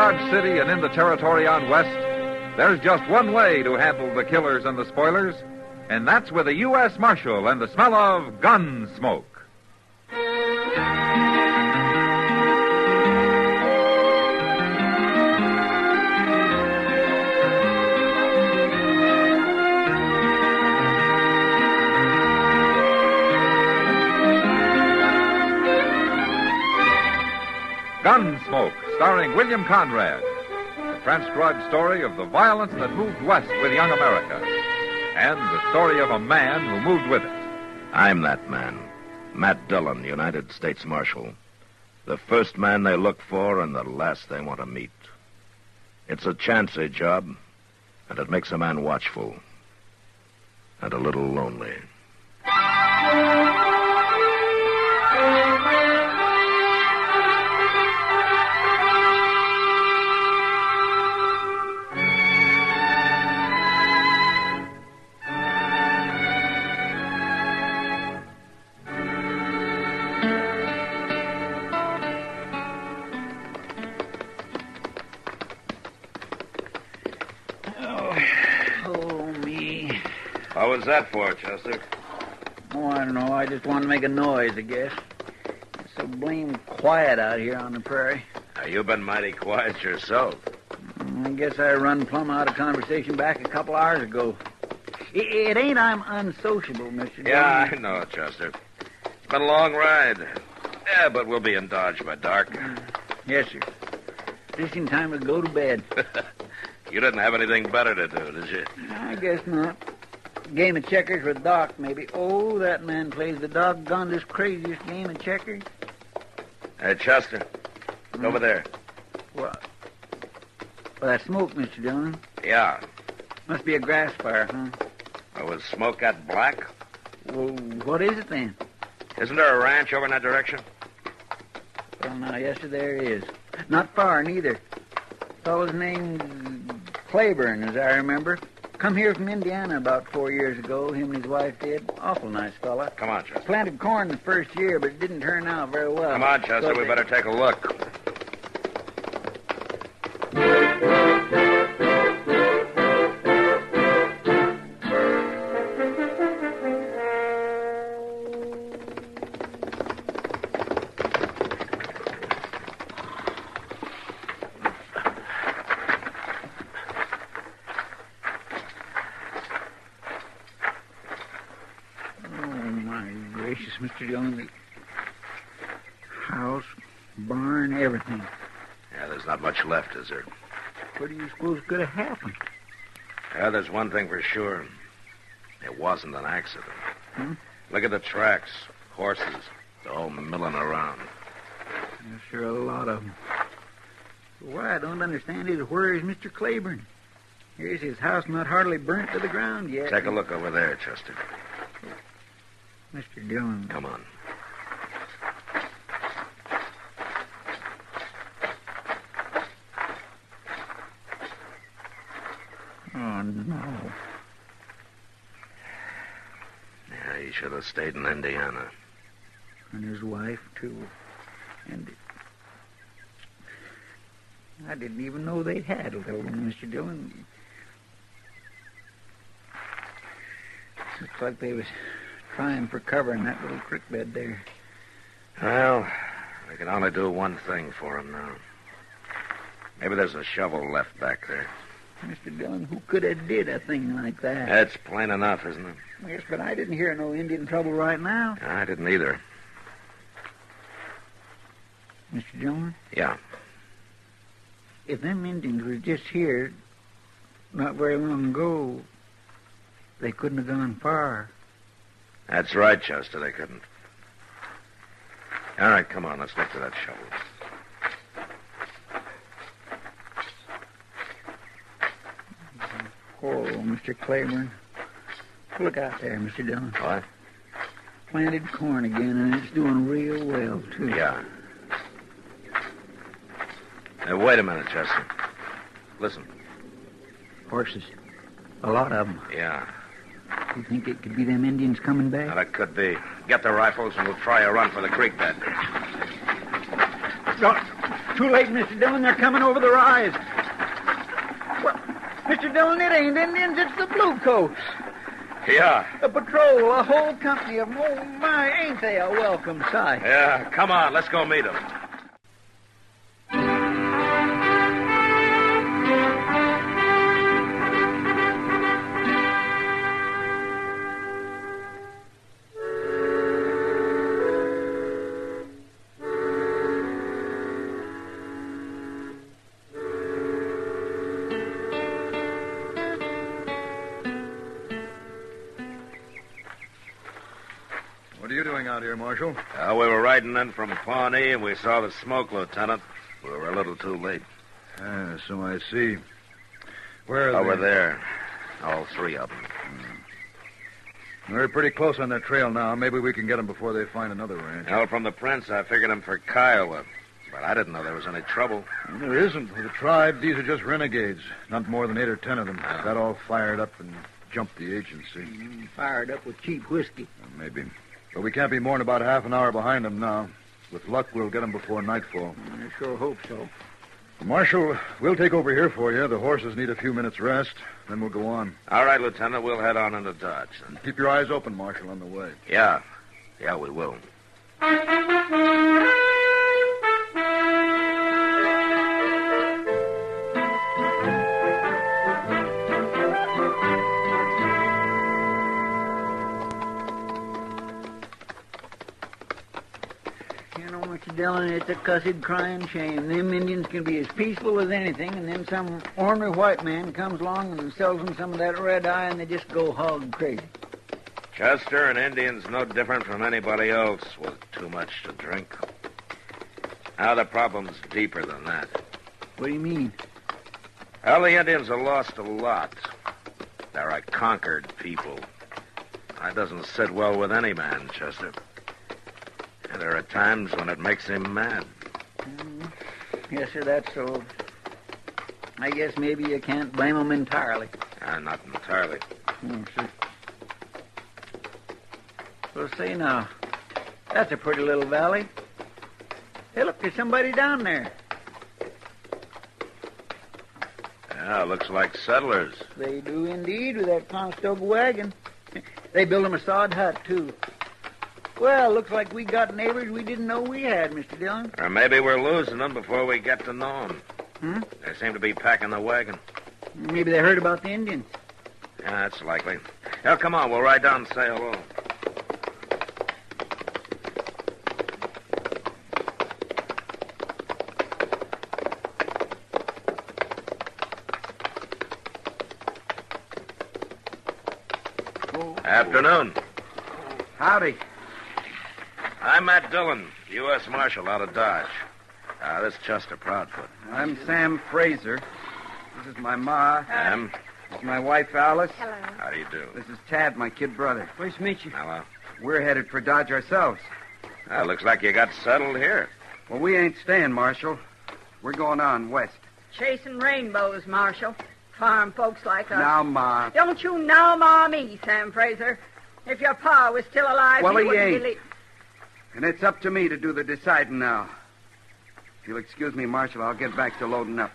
Dodge City and in the territory on west, there's just one way to handle the killers and the spoilers, and that's with a U.S. Marshal and the smell of Gunsmoke. Gunsmoke, starring William Conrad. The transcribed story of the violence that moved west with young America. And the story of a man who moved with it. I'm that man. Matt Dillon, United States Marshal. The first man they look for and the last they want to meet. It's a chancy job, and it makes a man watchful. And a little lonely. What was that for, Chester? Oh, I don't know. I just wanted to make a noise, I guess. It's so blame quiet out here on the prairie. Now, you've been mighty quiet yourself. I guess I run plumb out of conversation back a couple hours ago. It ain't I'm unsociable, Mr. Dillon. Yeah, I know, Chester. It's been a long ride. Yeah, but we'll be in Dodge by dark. Yes, sir. Just in time to go to bed. You didn't have anything better to do, did you? I guess not. Game of checkers with Doc, maybe. Oh, that man plays the doggonedest, craziest game of checkers. Hey, Chester. Over there. What? Well, that smoke, Mr. Dillon. Yeah. Must be a grass fire, huh? Well, was smoke that black? Well, what is it then? Isn't there a ranch over in that direction? Well, now, yes, sir, there is. Not far, neither. Fellow's named Claiborne, as I remember. Come here from Indiana about 4 years ago, him and his wife did. Awful nice fella. Come on, Chester. Planted corn the first year, but it didn't turn out very well. Come on, Chester, we better take a look. Mr. Dillon, the house, barn, everything. Yeah, there's not much left, is there? What do you suppose could have happened? Yeah, there's one thing for sure. It wasn't an accident. Look at the tracks. Horses. They're all milling around. Yes, sure, a lot of them. What I don't understand is where is Mr. Claiborne? Here's his house not hardly burnt to the ground yet. Take a look over there, Chester. Mr. Dillon. Come on. Oh, no. Yeah, he should have stayed in Indiana. And his wife, too. And I didn't even know they had a little one, Mr. Dillon. Looks like they was trying for cover in that little creek bed there. Well, I can only do one thing for him now. Maybe there's a shovel left back there. Mr. Dillon, who could have did a thing like that? That's plain enough, isn't it? Yes, but I didn't hear no Indian trouble right now. I didn't either. Mr. Dillon? Yeah. If them Indians were just here not very long ago, they couldn't have gone far. That's right, Chester, they couldn't. All right, come on, let's look for that shovel. Oh, Mr. Claiborne. Look out there, Mr. Dillon. What? Planted corn again, and it's doing real well, too. Yeah. Now, wait a minute, Chester. Listen. Horses. A lot of them. Yeah. You think it could be them Indians coming back? Now, that could be. Get the rifles, and we'll try a run for the creek bed. Too late, Mr. Dillon. They're coming over the rise. Well, Mr. Dillon, it ain't Indians. It's the Bluecoats. Yeah. A patrol, a whole company of them. Oh, my, ain't they a welcome sight? Yeah, come on. Let's go meet them. What are you doing out here, Marshal? We were riding in from Pawnee, and we saw the smoke, Lieutenant. We were a little too late. So I see. Where are they? Over there. All three of them. We're pretty close on their trail now. Maybe we can get them before they find another ranch. Well, from the prints, I figured them for Kiowa. But I didn't know there was any trouble. Well, there isn't. With the tribe, these are just renegades. Not more than 8 or 10 of them. Got all fired up and jumped the agency. Fired up with cheap whiskey. Maybe. But we can't be more than about half an hour behind them now. With luck, we'll get them before nightfall. I sure hope so. Marshal, we'll take over here for you. The horses need a few minutes' rest. Then we'll go on. All right, Lieutenant. We'll head on into Dodge. Then. Keep your eyes open, Marshal, on the way. Yeah. Yeah, we will. Mr. Dillon, it's a cussed crying shame. Them Indians can be as peaceful as anything, and then some ornery white man comes along and sells them some of that red eye, and they just go hog crazy. Chester, an Indian's no different from anybody else with too much to drink. Now, the problem's deeper than that. What do you mean? Well, the Indians have lost a lot. They're a conquered people. That doesn't sit well with any man, Chester. And there are times when it makes him mad. Yes, sir, that's so. I guess maybe you can't blame him entirely. Not entirely. Sir. Well, say now, that's a pretty little valley. Hey, look, there's somebody down there. Yeah, looks like settlers. They do indeed, with that Conestoga wagon. They built them a sod hut, too. Well, looks like we got neighbors we didn't know we had, Mr. Dillon. Or maybe we're losing them before we get to know them. They seem to be packing the wagon. Maybe they heard about the Indians. Yeah, that's likely. Well, come on, we'll ride down and say hello. Afternoon. Howdy. I'm Matt Dillon, U.S. Marshal out of Dodge. This is Chester Proudfoot. I'm Sam Fraser. This is my ma. Sam. This is my wife, Alice. Hello. How do you do? This is Tad, my kid brother. Nice to meet you. Hello. We're headed for Dodge ourselves. Looks like you got settled here. Well, we ain't staying, Marshal. We're going on west. Chasing rainbows, Marshal. Farm folks like us. Now, Ma. Don't you now, Ma, me, Sam Fraser. If your pa was still alive, Well, he wouldn't ain't. believe... And it's up to me to do the deciding now. If you'll excuse me, Marshal, I'll get back to loading up.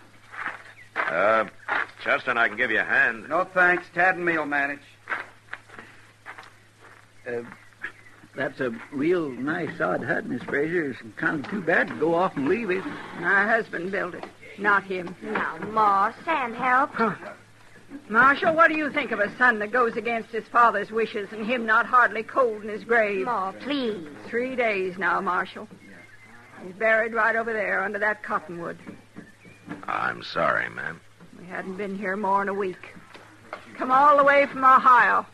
Chester and I can give you a hand. No thanks. Tad and me'll manage. That's a real nice sod hut, Miss Fraser. It's kind of too bad to go off and leave it. My husband built it, not him. Now, Ma, Sam, help. Marshal, what do you think of a son that goes against his father's wishes and him not hardly cold in his grave? Ma, please. 3 days now, Marshal. He's buried right over there under that cottonwood. I'm sorry, ma'am. We hadn't been here more than a week. Come all the way from Ohio,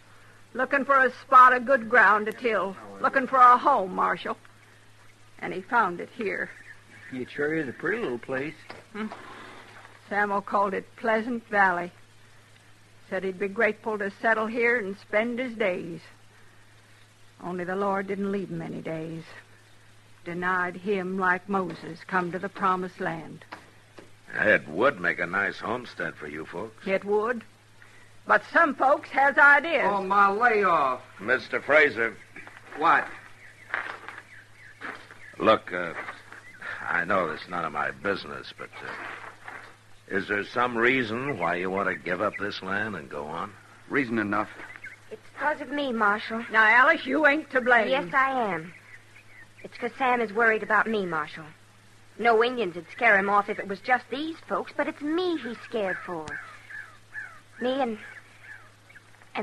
looking for a spot of good ground to till, looking for a home, Marshal. And he found it here. It sure is a pretty little place. Samuel called it Pleasant Valley. Said he'd be grateful to settle here and spend his days. Only the Lord didn't leave him any days. Denied him, like Moses, come to the promised land. It would make a nice homestead for you folks. It would. But some folks has ideas. Oh, Ma, lay off. Mr. Fraser, What? look, I know it's none of my business, but is there some reason why you want to give up this land and go on? Reason enough. It's because of me, Marshal. Now, Alice, you ain't to blame. Yes, I am. It's because Sam is worried about me, Marshal. No Indians would scare him off if it was just these folks, but it's me he's scared for. Me and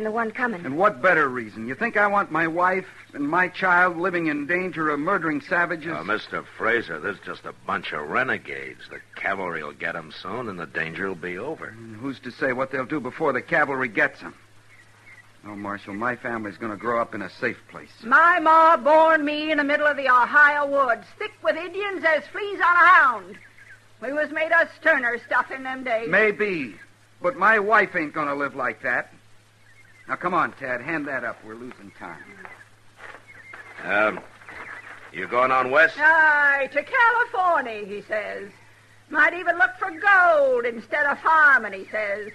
the one coming. And what better reason? You think I want my wife and my child living in danger of murdering savages? Mr. Fraser, there's just a bunch of renegades. The cavalry will get them soon, and the danger will be over. And who's to say what they'll do before the cavalry gets them? Oh, Marshal, my family's going to grow up in a safe place. My ma born me in the middle of the Ohio woods, thick with Indians as fleas on a hound. We was made of sterner stuff in them days. Maybe, but my wife ain't going to live like that. Now, come on, Tad, hand that up. We're losing time. You going on west? Aye, to California, he says. Might even look for gold instead of farming, he says.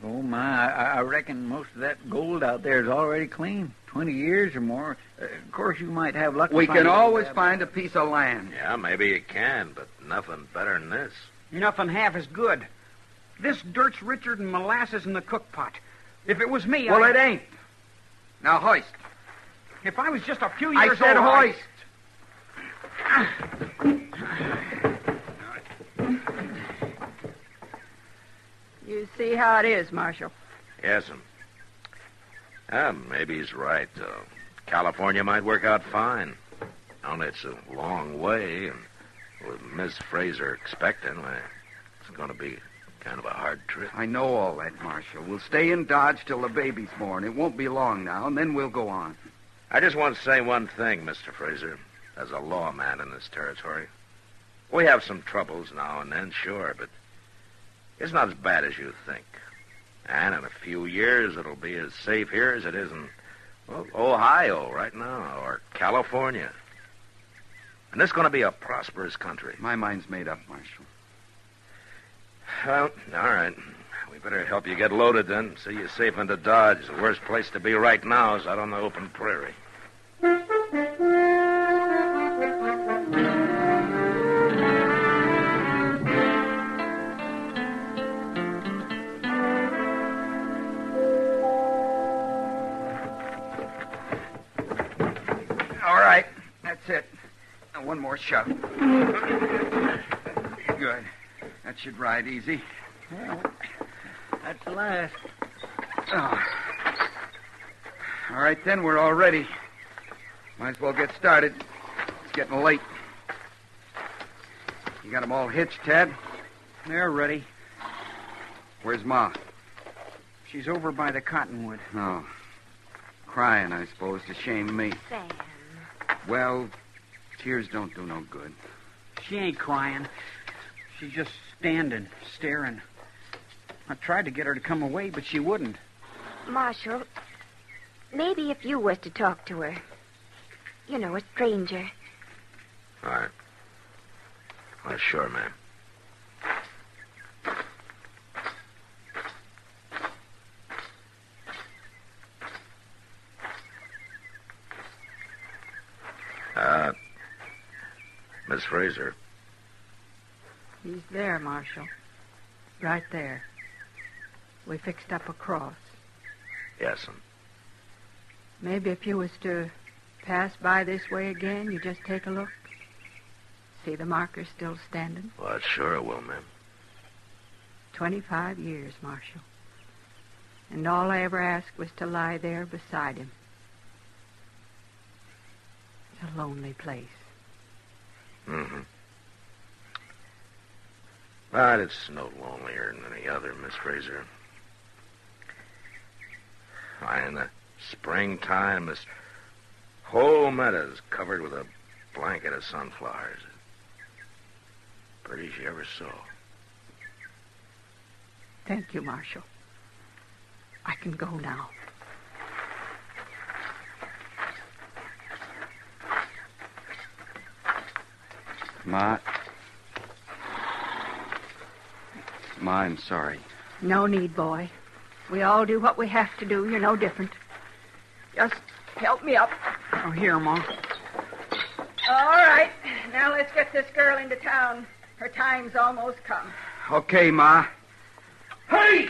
Oh, my, I reckon most of that gold out there is already clean. 20 years or more. Of course, you might have luck. We can always find a piece of land. Yeah, maybe you can, but nothing better than this. Nothing half as good. This dirt's richer than molasses in the cook pot. If it was me, Well, it ain't. Now, hoist. If I was just a few I years said old... hoist. You see how it is, Marshal. Yes'm. Maybe he's right. California might work out fine. Only it's a long way, and with Miss Fraser expecting, it's going to be kind of a hard trip. I know all that, Marshal. We'll stay in Dodge till the baby's born. It won't be long now, and then we'll go on. I just want to say one thing, Mr. Fraser. As a lawman in this territory, we have some troubles now and then, sure, but it's not as bad as you think. And in a few years, it'll be as safe here as it is in, Ohio right now, or California. And this is going to be a prosperous country. My mind's made up, Marshal. Well, all right. We better help you get loaded then. See you safe into Dodge. The worst place to be right now is out on the open prairie. All right. That's it. Now, one more shove. Good. That should ride easy. Well, that's the last. Oh. All right, then. We're all ready. Might as well get started. It's getting late. You got them all hitched, Ted? They're ready. Where's Ma? She's over by the cottonwood. Oh. Crying, I suppose, to shame me. Sam. Well, tears don't do no good. She ain't crying. She's just standing, staring. I tried to get her to come away, but she wouldn't. Marshal, maybe if you was to talk to her. You know, a stranger. All right. Well, sure, ma'am. Miss Fraser. He's there, Marshal. Right there. We fixed up a cross. Yes'm. Maybe if you was to pass by this way again, you just take a look. See the marker still standing? Well, sure I will, ma'am. 25 years, Marshal. And all I ever asked was to lie there beside him. It's a lonely place. Mm-hmm. But it's no lonelier than any other, Miss Fraser. Why, in the springtime, this whole meadow's covered with a blanket of sunflowers. Pretty as you ever saw. Thank you, Marshal. I can go now. Ma, I'm sorry. No need, boy. We all do what we have to do. You're no different. Just help me up. Oh, here, Ma. All right. Now let's get this girl into town. Her time's almost come. Okay, Ma. Hey!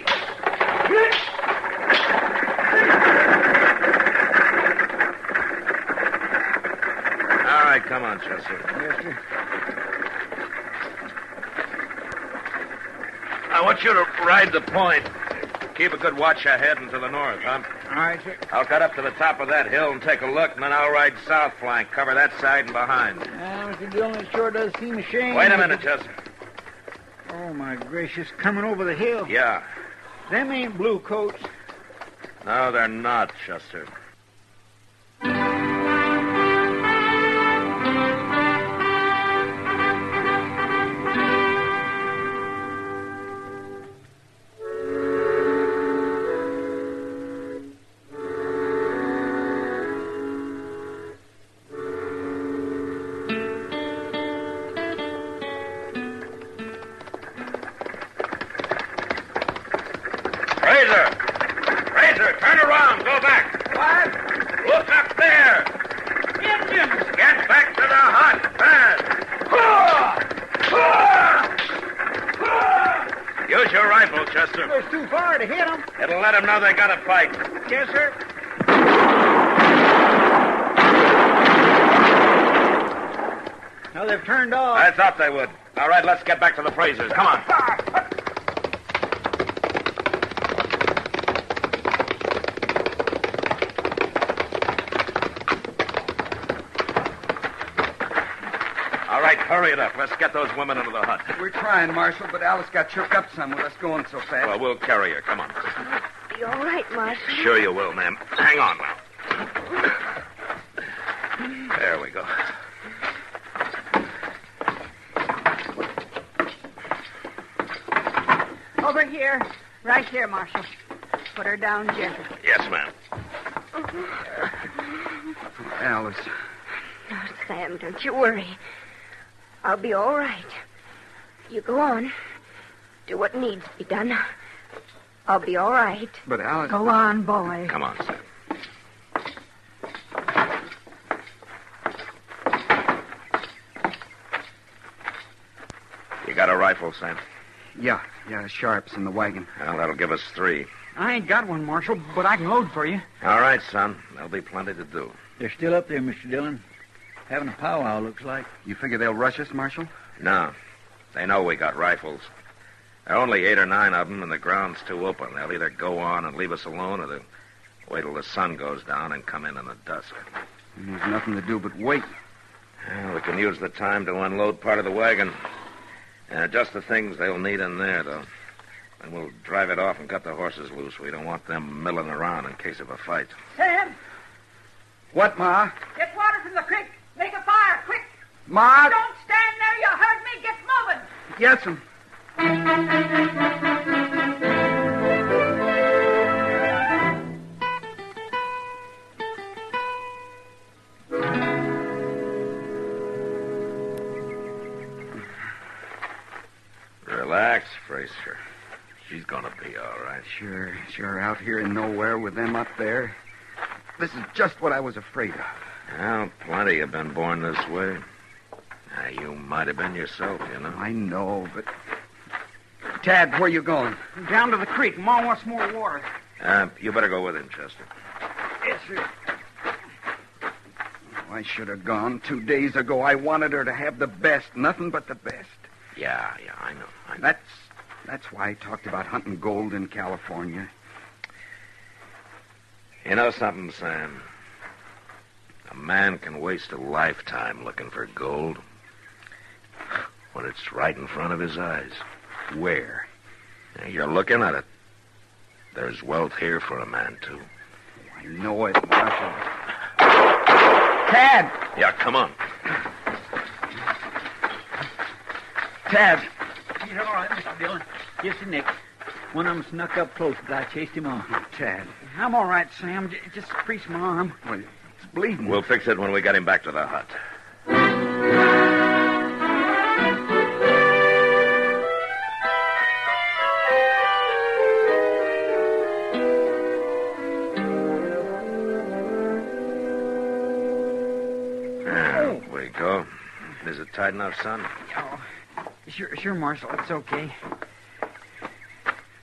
All right, come on, Chester. Yes, sir. I want you to ride the point. Keep a good watch ahead and to the north, huh? All right, sir. I'll cut up to the top of that hill and take a look, and then I'll ride south flank, cover that side and behind. Mr. Dillon, it sure does seem a shame. Wait a minute, Chester. Oh, my gracious, coming over the hill. Yeah. Them ain't blue coats. No, they're not, Chester. Fraser, turn around. Go back. What? Look up there. Indians! Get back to the hut. Fast. Use your rifle, Chester. It's too far to hit them. It'll let them know they got to fight. Yes, sir. Now they've turned off. I thought they would. All right, let's get back to the Frasers. Come on. All right, hurry it up. Let's get those women into the hut. We're trying, Marshal, but Alice got shook up some with us going so fast. Well, we'll carry her. Come on. Be all right, Marshal. Sure you will, ma'am. Hang on now. There we go. Over here. Right here, Marshal. Put her down gentle. Yes, ma'am. Alice. Now, Sam, don't you worry. I'll be all right. You go on. Do what needs to be done. I'll be all right. But Alice... Go on, boy. Come on, Sam. You got a rifle, Sam? Yeah, Sharp's in the wagon. Well, that'll give us 3. I ain't got one, Marshal, but I can load for you. All right, son. There'll be plenty to do. They're still up there, Mr. Dillon. Having a powwow, looks like. You figure they'll rush us, Marshal? No. They know we got rifles. There are only 8 or 9 of them, and the ground's too open. They'll either go on and leave us alone, or they'll wait till the sun goes down and come in the dusk. And there's nothing to do but wait. Well, we can use the time to unload part of the wagon. Just the things they'll need in there, though. And we'll drive it off and cut the horses loose. We don't want them milling around in case of a fight. Sam, What, Ma? get water from the creek. Make a fire, quick. Ma? Don't stand there. You heard me. Get moving. Yes'm. Relax, Fraser. She's gonna be all right. Sure, out here in nowhere with them up there. This is just what I was afraid of. Well, plenty have been born this way. You might have been yourself, you know. I know, but... Tad, where you going? Down to the creek. Ma wants more water. You better go with him, Chester. Yes, sir. I should have gone 2 days ago. I wanted her to have the best, nothing but the best. Yeah, I know. That's why I talked about hunting gold in California. You know something, Sam? A man can waste a lifetime looking for gold when it's right in front of his eyes. Where? You're looking at it. There's wealth here for a man, too. I know it, Marshal. Tad! Yeah, come on. Tad! He's all right, Mr. Dillon. Just a nick. One of them snuck up close, but I chased him off. Tad. I'm all right, Sam. Just crease my arm. Well, it's bleeding. We'll fix it when we get him back to the hut. There we go. Is it tight enough, son? Oh, sure, Marshal. It's okay.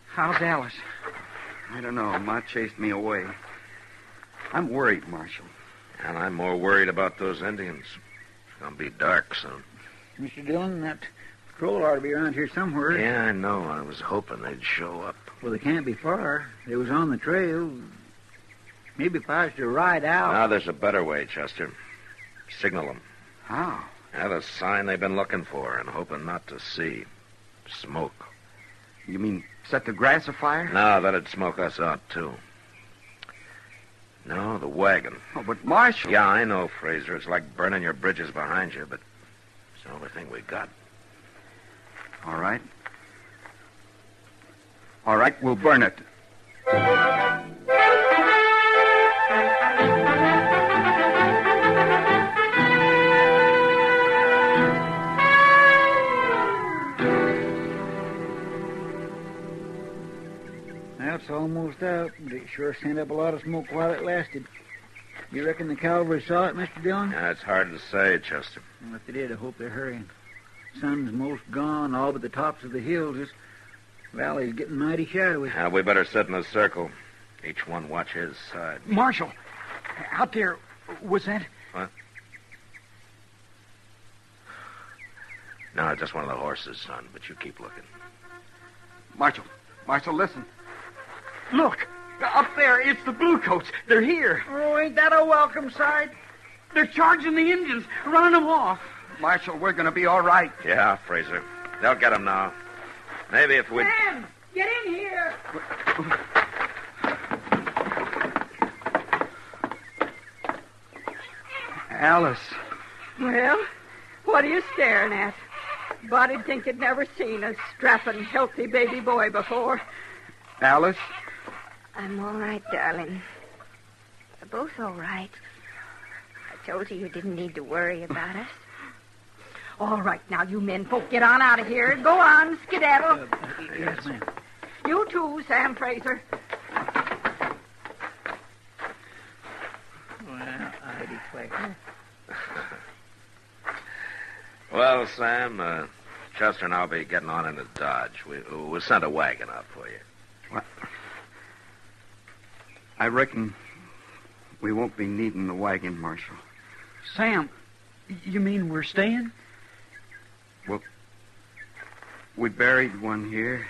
How's Alice? I don't know. Ma chased me away. I'm worried, Marshal. And I'm more worried about those Indians. It's going to be dark soon. Mr. Dillon, that patrol ought to be around here somewhere. Yeah, I know. I was hoping they'd show up. Well, they can't be far. They was on the trail. Maybe if I was to ride out... Now, there's a better way, Chester. Signal them. How? That's a sign they've been looking for and hoping not to see. Smoke. You mean set the grass afire? No, that'd smoke us out, too. No, the wagon. Oh, but Marshal... Yeah, I know, Fraser. It's like burning your bridges behind you, but it's the only thing we got. All right. All right, we'll burn it. Well, it's almost out. It sure sent up a lot of smoke while it lasted. You reckon the cavalry saw it, Mr. Dillon? Yeah, it's hard to say, Chester. Well, if they did, I hope they're hurrying. Sun's most gone, all but the tops of the hills. This valley's getting mighty shadowy. We better sit in a circle. Each one watch his side. Marshal, out there, was that... What? No, just one of the horses, son, but you keep looking. Marshal, listen. Look, up there, it's the Bluecoats. They're here. Oh, ain't that a welcome sight? They're charging the Indians, running them off. Marshal, we're going to be all right. Yeah, Fraser. They'll get him now. Maybe if we... Sam, get in here. Alice. Well, what are you staring at? Body'd think you'd never seen a strapping, healthy baby boy before. Alice? I'm all right, darling. We're both all right. I told you didn't need to worry about us. All right, now, you men folk, get on out of here. Go on, skedaddle. Yes, ma'am. You too, Sam Fraser. Well, I declare. Well, Sam, Chester and I'll be getting on into Dodge. We sent a wagon out for you. What? I reckon we won't be needing the wagon, Marshal. Sam, you mean we're staying? Well, we buried one here,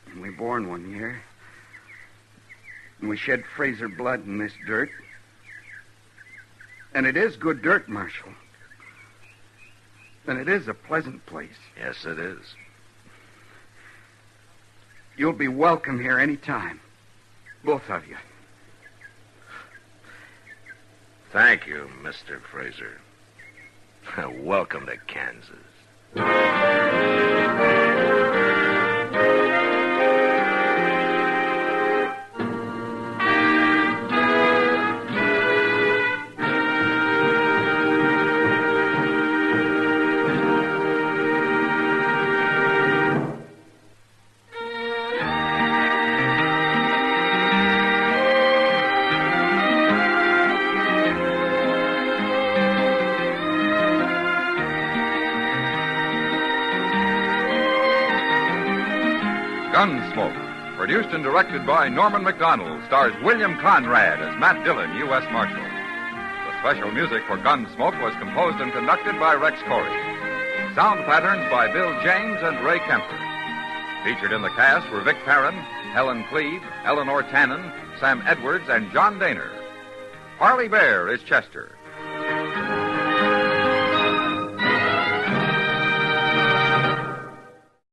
and we born one here, and we shed Fraser blood in this dirt. And it is good dirt, Marshal. And it is a pleasant place. Yes, it is. You'll be welcome here any time. Both of you. Thank you, Mr. Fraser. Welcome to Kansas. Gunsmoke, produced and directed by Norman McDonald, stars William Conrad as Matt Dillon, U.S. Marshal. The special music for Gunsmoke was composed and conducted by Rex Corey. Sound patterns by Bill James and Ray Kemper. Featured in the cast were Vic Perrin, Helen Cleed, Eleanor Tannen, Sam Edwards, and John Daner. Harley Bear is Chester.